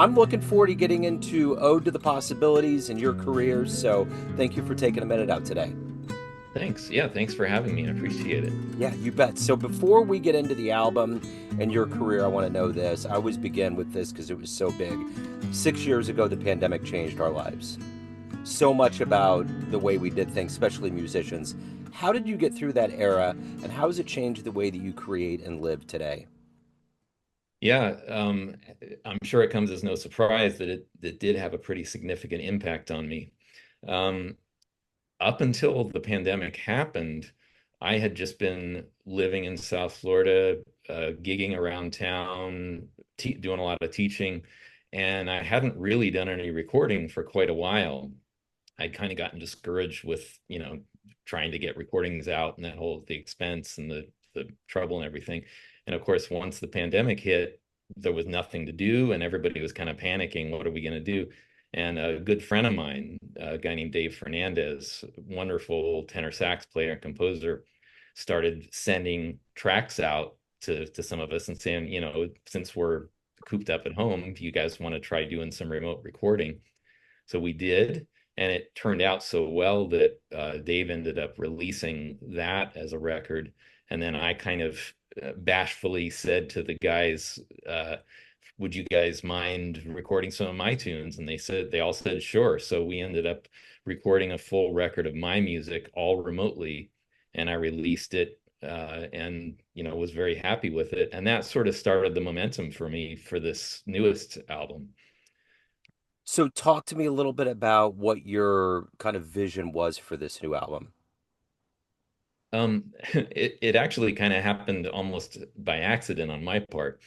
I'm looking forward to getting into Ode to the Possibilities in your career. So thank you for taking a minute out today. Thanks. Yeah, thanks for having me. I appreciate it. Yeah, you bet. So before we get into the album and your career, I want to know this. I always begin with this because it was so big. 6 years ago, the pandemic changed our lives. So much about the way we did things, especially musicians. How did you get through that era, and how has it changed the way that you create and live today? Yeah, I'm sure it comes as no surprise that it did have a pretty significant impact on me. Um, Up until the pandemic happened, I had just been living in South Florida, gigging around town, te doing a lot of teaching, and I hadn't really done any recording for quite a while. I'd kind of gotten discouraged with, trying to get recordings out and that whole the expense and the trouble and everything. And of course, once the pandemic hit, there was nothing to do and everybody was kind of panicking. What are we going to do? And a good friend of mine, a guy named Dave Fernandez, wonderful tenor sax player and composer, started sending tracks out to some of us and saying, since we're cooped up at home, if you guys want to try doing some remote recording. So we did, and it turned out so well that Dave ended up releasing that as a record. And then I kind of bashfully said to the guys, would you guys mind recording some of my tunes? And they all said, sure. So we ended up recording a full record of my music all remotely, and I released it. And was very happy with it, and that sort of started the momentum for me for this newest album. So, talk to me a little bit about what your kind of vision was for this new album. It actually kind of happened almost by accident on my part.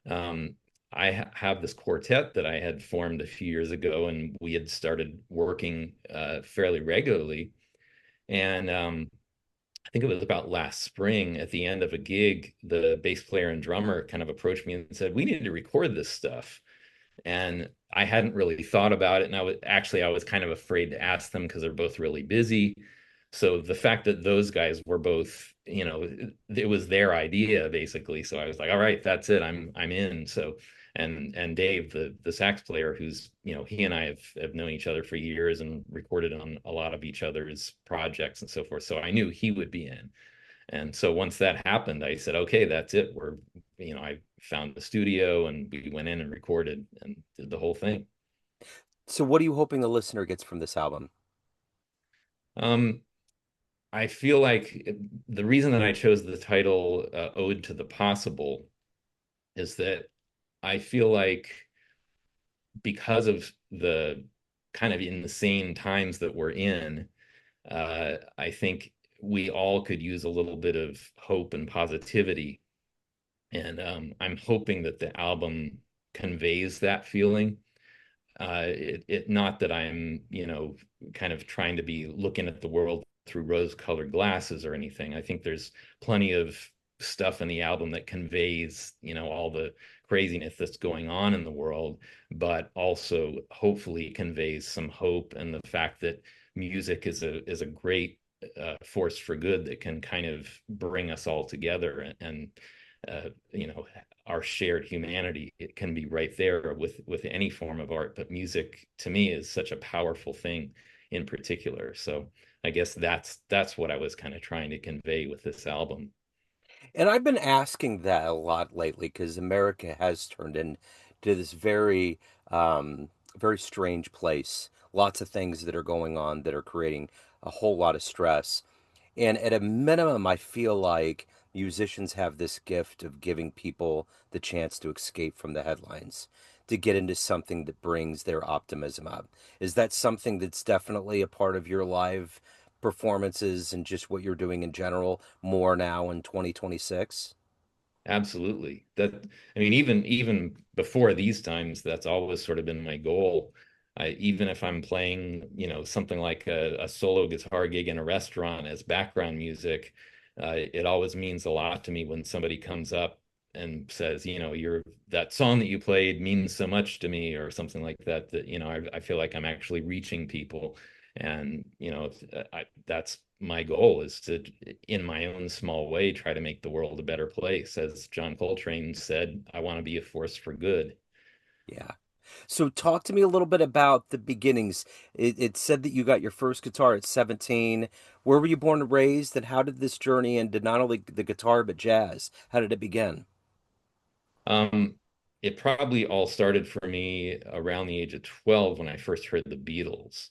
Um, I have this quartet that I had formed a few years ago, and we had started working fairly regularly. And I think it was about last spring at the end of a gig, the bass player and drummer kind of approached me and said, "We need to record this stuff." And I hadn't really thought about it. And I was kind of afraid to ask them because they're both really busy. So the fact that those guys were both, it was their idea basically. So I was like, all right, that's it. I'm in. So and Dave, the sax player, who's, he and I have known each other for years and recorded on a lot of each other's projects and so forth. So I knew he would be in. And so once that happened, I said, okay, that's it. I found the studio and we went in and recorded and did the whole thing. So, what are you hoping the listener gets from this album? Um, I feel like the reason that I chose the title Ode to the Possible is that I feel like because of the kind of insane times that we're in, I think we all could use a little bit of hope and positivity. And I'm hoping that the album conveys that feeling. Not that I'm, kind of trying to be looking at the world through rose-colored glasses or anything. I think there's plenty of stuff in the album that conveys, all the craziness that's going on in the world, but also hopefully conveys some hope and the fact that music is a great force for good that can kind of bring us all together and uh, you know our shared humanity. It can be right there with any form of art, but music to me is such a powerful thing in particular. So I guess that's what I was kind of trying to convey with this album. And I've been asking that a lot lately because America has turned into this very strange place. Lots of things that are going on that are creating a whole lot of stress. And at a minimum, I feel like musicians have this gift of giving people the chance to escape from the headlines, to get into something that brings their optimism up. Is that something that's definitely a part of your live performances and just what you're doing in general more now in 2026? Absolutely. I mean, even before these times, that's always sort of been my goal. Even if I'm playing, something like a solo guitar gig in a restaurant as background music, it always means a lot to me when somebody comes up and says, that song that you played means so much to me, or something like that, that, I feel like I'm actually reaching people. And, that's my goal, is to, in my own small way, try to make the world a better place. As John Coltrane said, I want to be a force for good. Yeah. So talk to me a little bit about the beginnings. It said that you got your first guitar at 17. Where were you born and raised, and how did this journey into not only the guitar but jazz? How did it begin? Um, it probably all started for me around the age of 12 when I first heard the Beatles.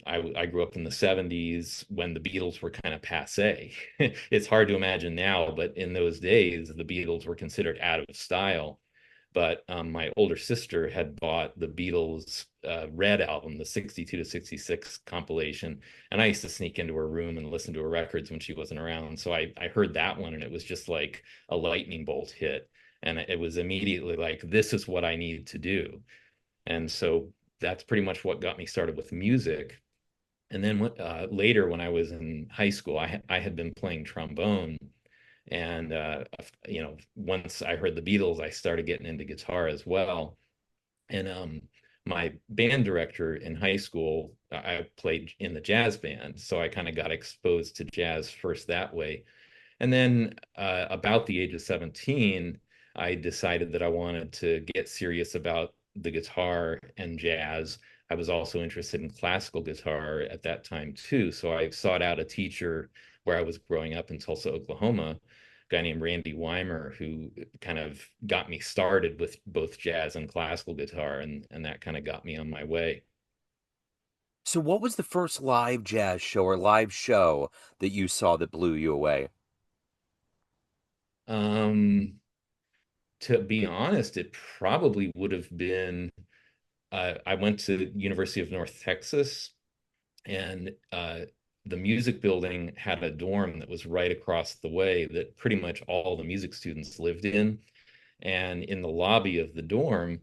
I grew up in the 70s when the Beatles were kind of passé. It's hard to imagine now, but in those days, the Beatles were considered out of style. But my older sister had bought the Beatles Red album, the 62 to 66 compilation, and I used to sneak into her room and listen to her records when she wasn't around. So I heard that one, and it was just like a lightning bolt hit. And it was immediately like, this is what I need to do. And so that's pretty much what got me started with music. And then later, when I was in high school, I had been playing trombone. And, once I heard the Beatles, I started getting into guitar as well. And my band director in high school, I played in the jazz band. So I kind of got exposed to jazz first that way. And then about the age of 17, I decided that I wanted to get serious about the guitar and jazz. I was also interested in classical guitar at that time too. So I sought out a teacher where I was growing up in Tulsa, Oklahoma, a guy named Randy Wimer, who kind of got me started with both jazz and classical guitar, and that kind of got me on my way. So what was the first live jazz show or live show that you saw that blew you away? Um, to be honest, it probably would have been I went to the University of North Texas, and the music building had a dorm that was right across the way that pretty much all the music students lived in. And in the lobby of the dorm,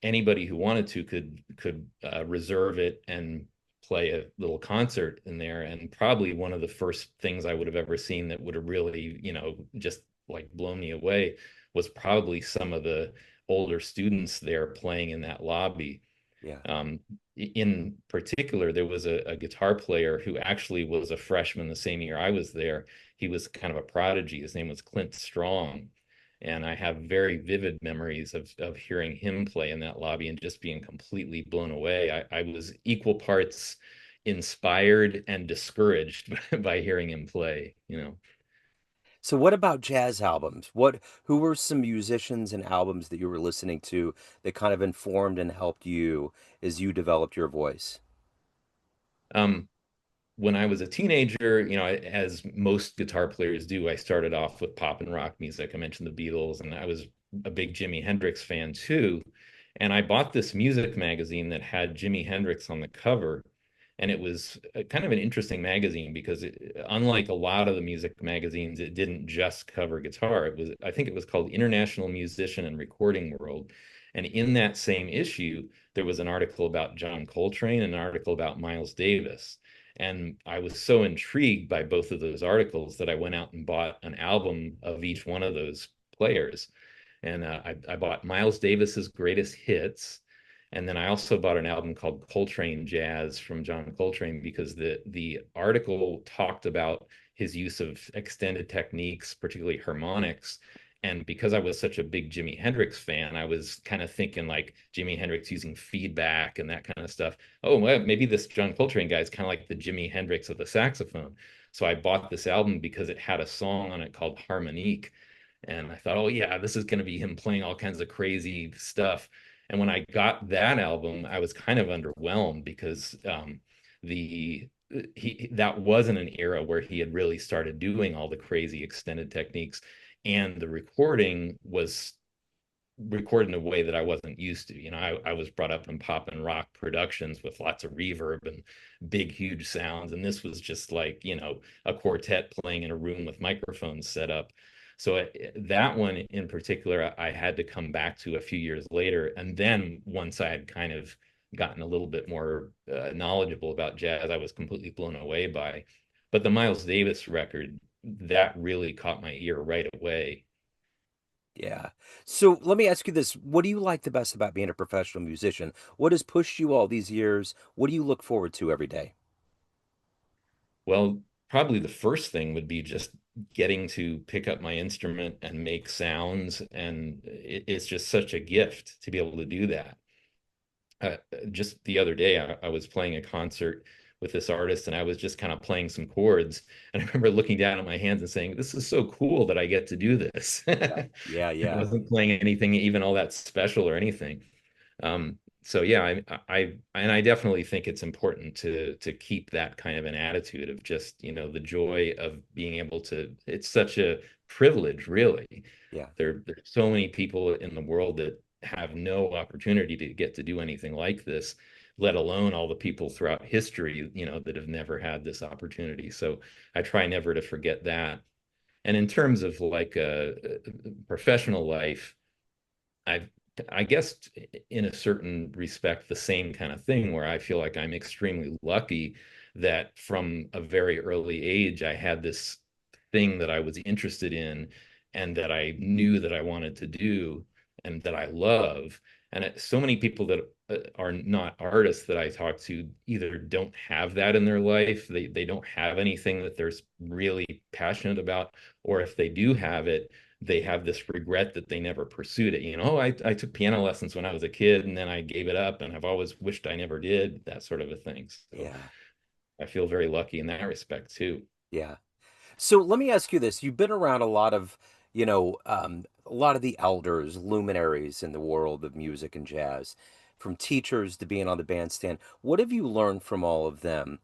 anybody who wanted to could reserve it and play a little concert in there. And probably one of the first things I would have ever seen that would have really, just like blown me away was probably some of the older students there playing in that lobby. Yeah. In particular, there was a guitar player who actually was a freshman the same year I was there. He was kind of a prodigy. His name was Clint Strong. And I have very vivid memories of hearing him play in that lobby and just being completely blown away. I was equal parts inspired and discouraged by hearing him play. So what about jazz albums? Who were some musicians and albums that you were listening to that kind of informed and helped you as you developed your voice? Um, when I was a teenager, as most guitar players do, I started off with pop and rock music. I mentioned the Beatles, and I was a big Jimi Hendrix fan too. And I bought this music magazine that had Jimi Hendrix on the cover. And it was kind of an interesting magazine because unlike a lot of the music magazines, it didn't just cover guitar. I think it was called International Musician and Recording World. And in that same issue, there was an article about John Coltrane and an article about Miles Davis. And I was so intrigued by both of those articles that I went out and bought an album of each one of those players. And I bought Miles Davis's greatest hits. And then I also bought an album called Coltrane Jazz from John Coltrane because the article talked about his use of extended techniques, particularly harmonics. And because I was such a big Jimi Hendrix fan, I was kind of thinking like Jimi Hendrix using feedback and that kind of stuff. Oh, well, maybe this John Coltrane guy is kind of like the Jimi Hendrix of the saxophone. So I bought this album because it had a song on it called Harmonique. And I thought, oh, yeah, this is going to be him playing all kinds of crazy stuff. And when I got that album, I was kind of underwhelmed because the he that wasn't an era where he had really started doing all the crazy extended techniques, and the recording was record in a way that I wasn't used to. I was brought up in pop and rock productions with lots of reverb and big, huge sounds. And this was just like, a quartet playing in a room with microphones set up. So that one in particular, I had to come back to a few years later. And then once I had kind of gotten a little bit more knowledgeable about jazz, I was completely blown away by. But the Miles Davis record, that really caught my ear right away. Yeah. So let me ask you this. What do you like the best about being a professional musician? What has pushed you all these years? What do you look forward to every day? Well, probably the first thing would be just getting to pick up my instrument and make sounds. And it's just such a gift to be able to do that. uh, just the other day, I was playing a concert with this artist and I was just kind of playing some chords. And I remember looking down at my hands and saying, this is so cool that I get to do this. Yeah, yeah, I yeah, wasn't playing anything even all that special or anything. So yeah, and I definitely think it's important to keep that kind of an attitude of just, the joy of being able to, it's such a privilege, really. yeah, There's so many people in the world that have no opportunity to get to do anything like this, let alone all the people throughout history, that have never had this opportunity. So I try never to forget that. And in terms of like a professional life, I've, I guess in a certain respect, the same kind of thing where I feel like I'm extremely lucky that from a very early age, I had this thing that I was interested in and that I knew that I wanted to do and that I love. And so many people that are not artists that I talk to either don't have that in their life, they don't have anything that they're really passionate about, or if they do have it, they have this regret that they never pursued it. Oh, I took piano lessons when I was a kid and then I gave it up and I've always wished I never did, that sort of a thing. So yeah, I feel very lucky in that respect too. yeah. So let me ask you this. You've been around a lot of, a lot of the elders, luminaries in the world of music and jazz, from teachers to being on the bandstand. What have you learned from all of them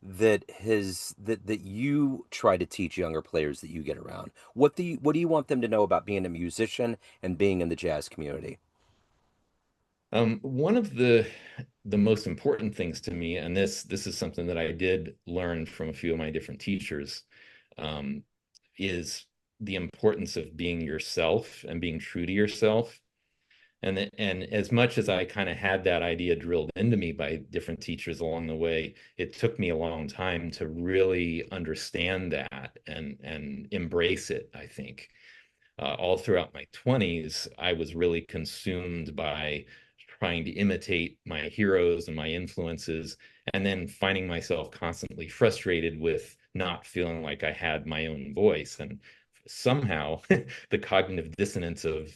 that you try to teach younger players that you get around? What do you want them to know about being a musician and being in the jazz community? One of the most important things to me, and this is something that I did learn from a few of my different teachers, um, is the importance of being yourself and being true to yourself. And as much as I kind of had that idea drilled into me by different teachers along the way, it took me a long time to really understand that and embrace it, I think. All throughout my 20s, I was really consumed by trying to imitate my heroes and my influences, and then finding myself constantly frustrated with not feeling like I had my own voice. And somehow the cognitive dissonance of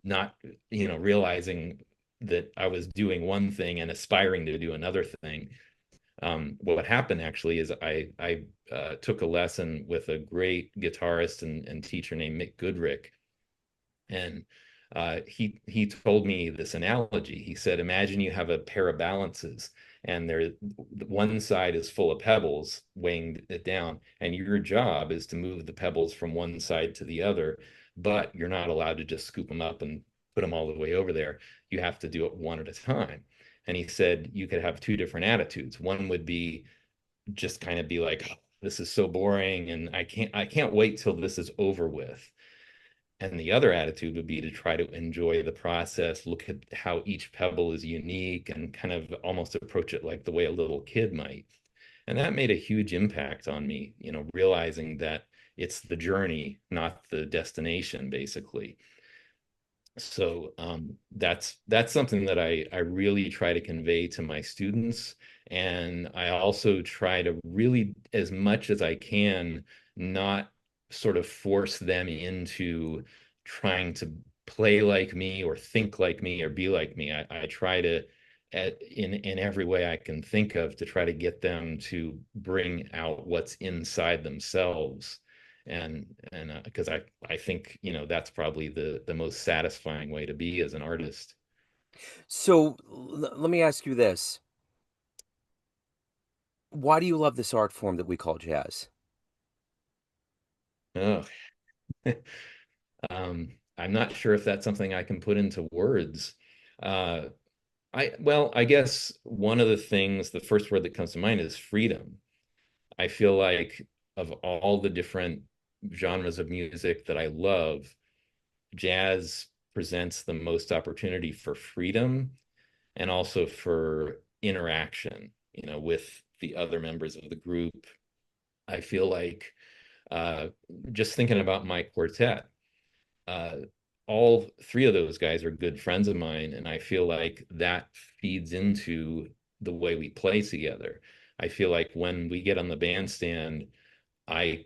not, realizing that I was doing one thing and aspiring to do another thing. What happened actually is I took a lesson with a great guitarist and teacher named Mick Goodrick, and he told me this analogy. He said, imagine you have a pair of balances, and one side is full of pebbles weighing it down, and your job is to move the pebbles from one side to the other, but you're not allowed to just scoop them up and put them all the way over there. You have to do it one at a time. And he said you could have two different attitudes. One would be just kind of be like, "Oh, this is so boring, and I can't wait till this is over with." And the other attitude would be to try to enjoy the process, look at how each pebble is unique, and kind of almost approach it like the way a little kid might. And that made a huge impact on me, realizing that it's the journey, not the destination, basically. So that's something that I really try to convey to my students, and I also try to really, as much as I can, not sort of force them into trying to play like me or think like me or be like me. I try to, in every way I can think of, to try to get them to bring out what's inside themselves, and because I think that's probably the most satisfying way to be as an artist. So let me ask you this. Why do you love this art form that we call jazz? Oh, I'm not sure if that's something I can put into words. Uh, I guess one of the things, the first word that comes to mind is freedom. I feel like of all the different genres of music that I love, jazz presents the most opportunity for freedom and also for interaction, with the other members of the group. I feel like uh, just thinking about my quartet, uh, all three of those guys are good friends of mine, and I feel like that feeds into the way we play together. I feel like when we get on the bandstand, I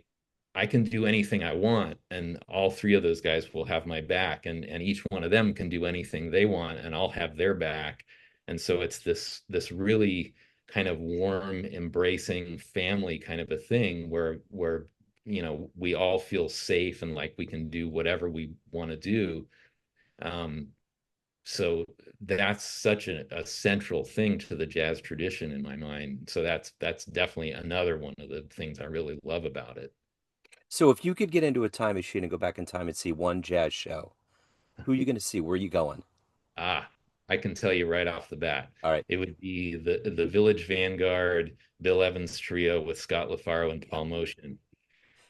I can do anything I want, and all three of those guys will have my back, and each one of them can do anything they want, and I'll have their back. And so it's this really kind of warm, embracing family kind of a thing where we all feel safe and like we can do whatever we want to do. Um, so that's such a central thing to the jazz tradition in my mind. So that's definitely another one of the things I really love about it. So if you could get into a time machine and go back in time and see one jazz show, who are you going to see? Where are you going? Ah, I can tell you right off the bat, All right. it would be the Village Vanguard, Bill Evans trio with Scott LaFaro and Paul Motian.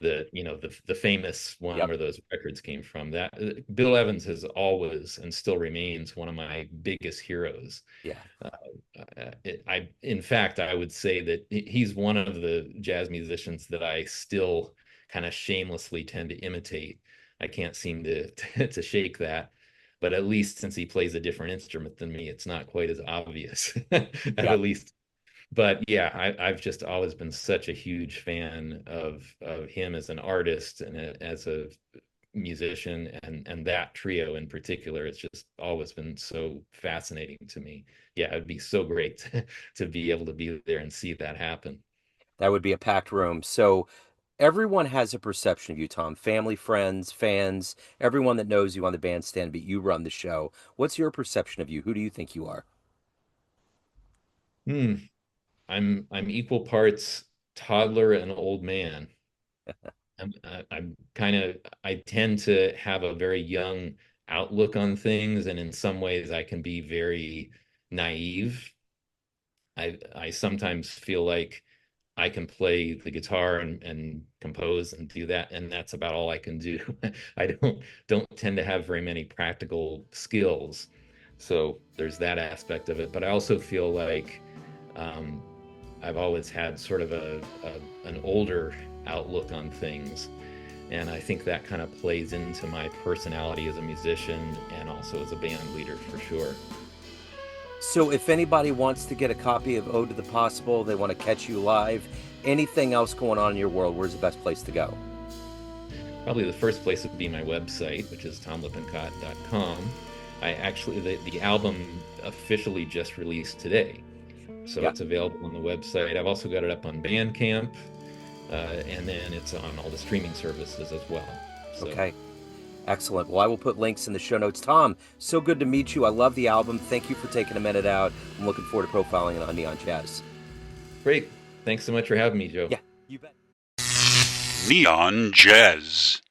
The famous one Yep. where those records came from. That Bill Evans has always and still remains one of my biggest heroes. Yeah. Uh, in fact, I would say that he's one of the jazz musicians that I still kind of shamelessly tend to imitate. I can't seem to to shake that, but at least since he plays a different instrument than me, it's not quite as obvious. At Yep. least, but yeah, I've just always been such a huge fan of him as an artist and as a musician, and that trio in particular. It's just always been so fascinating to me. Yeah, it'd be so great to be able to be there and see that happen. That would be a packed room. So everyone has a perception of you, Tom. Family, friends, fans, everyone that knows you on the bandstand, but you run the show. What's your perception of you? Who do you think you are? Hmm. I'm equal parts toddler and old man. I'm kind of I tend to have a very young outlook on things, and in some ways I can be very naive. I sometimes feel like I can play the guitar and compose and do that, and that's about all I can do. I don't tend to have very many practical skills, so there's that aspect of it. But I also feel like um, I've always had sort of an older outlook on things, and I think that kind of plays into my personality as a musician and also as a band leader for sure. So if anybody wants to get a copy of Ode to the Possible, they want to catch you live, anything else going on in your world, where's the best place to go? Probably the first place would be my website, which is tomlippincott.com. I actually, the album officially just released today, so Yeah. it's available on the website. I've also got it up on Bandcamp, and then it's on all the streaming services as well. So Okay. Excellent. Well, I will put links in the show notes. Tom, so good to meet you. I love the album. Thank you for taking a minute out. I'm looking forward to profiling it on Neon Jazz. great. Thanks so much for having me, Joe. Yeah, you bet. Neon Jazz.